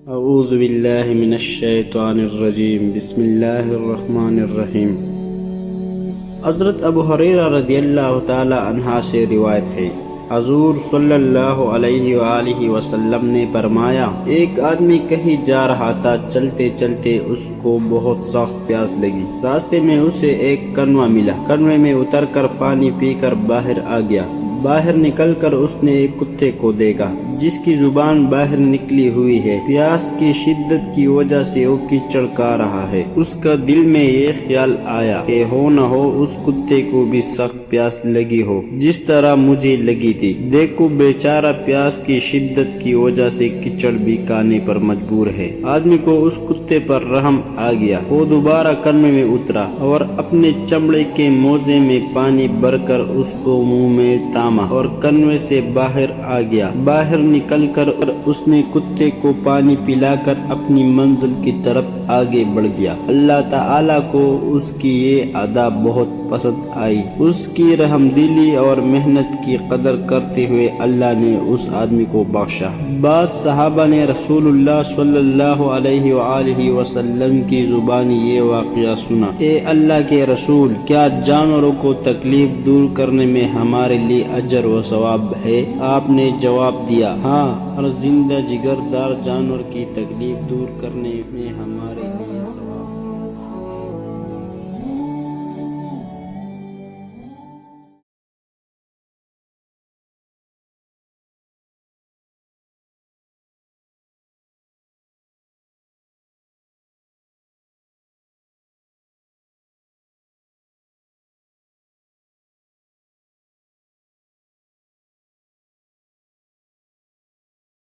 اعوذ باللہ من الشیطان الرجیم، بسم اللہ الرحمن الرحیم۔ حضرت ابو ہریرہ رضی اللہ تعالی عنہ سے روایت ہے، حضور صلی اللہ علیہ وآلہ وسلم نے فرمایا، ایک آدمی کہیں جا رہا تھا، چلتے چلتے اس کو بہت سخت پیاس لگی۔ راستے میں اسے ایک کنواں ملا، کنویں میں اتر کر پانی پی کر باہر آ گیا۔ باہر نکل کر اس نے ایک کتے کو دیکھا جس کی زبان باہر نکلی ہوئی ہے، پیاس کی شدت کی وجہ سے وہ کیچڑ کھا رہا ہے۔ اس کا دل میں یہ خیال آیا کہ ہو نہ ہو اس کتے کو بھی سخت پیاس لگی ہو جس طرح مجھے لگی تھی، دیکھو بیچارہ پیاس کی شدت کی وجہ سے کیچڑ بھی کھانے پر مجبور ہے۔ آدمی کو اس کتے پر رحم آ گیا، وہ دوبارہ کنویں میں اترا اور اپنے چمڑے کے موزے میں پانی بھر کر اس کو منہ میں تاما اور کنویں سے باہر آ گیا۔ باہر نکل کر اس نے کتے کو پانی پلا کر اپنی منزل کی طرف آگے بڑھ گیا۔ اللہ تعالیٰ کو اس کی یہ ادا بہت پسند آئی۔ اس کی رحم دلی اور محنت کی قدر کرتے ہوئے اللہ نے اس آدمی کو بخشا۔ بعض صحابہ نے رسول اللہ صلی اللہ علیہ وآلہ وسلم کی زبان یہ واقعہ سنا، اے اللہ کے رسول، کیا جانوروں کو تکلیف دور کرنے میں ہمارے لیے اجر و ثواب ہے؟ آپ نے جواب دیا، ہاں، ہر زندہ جگر دار جانور کی تکلیف دور کرنے میں ہمارے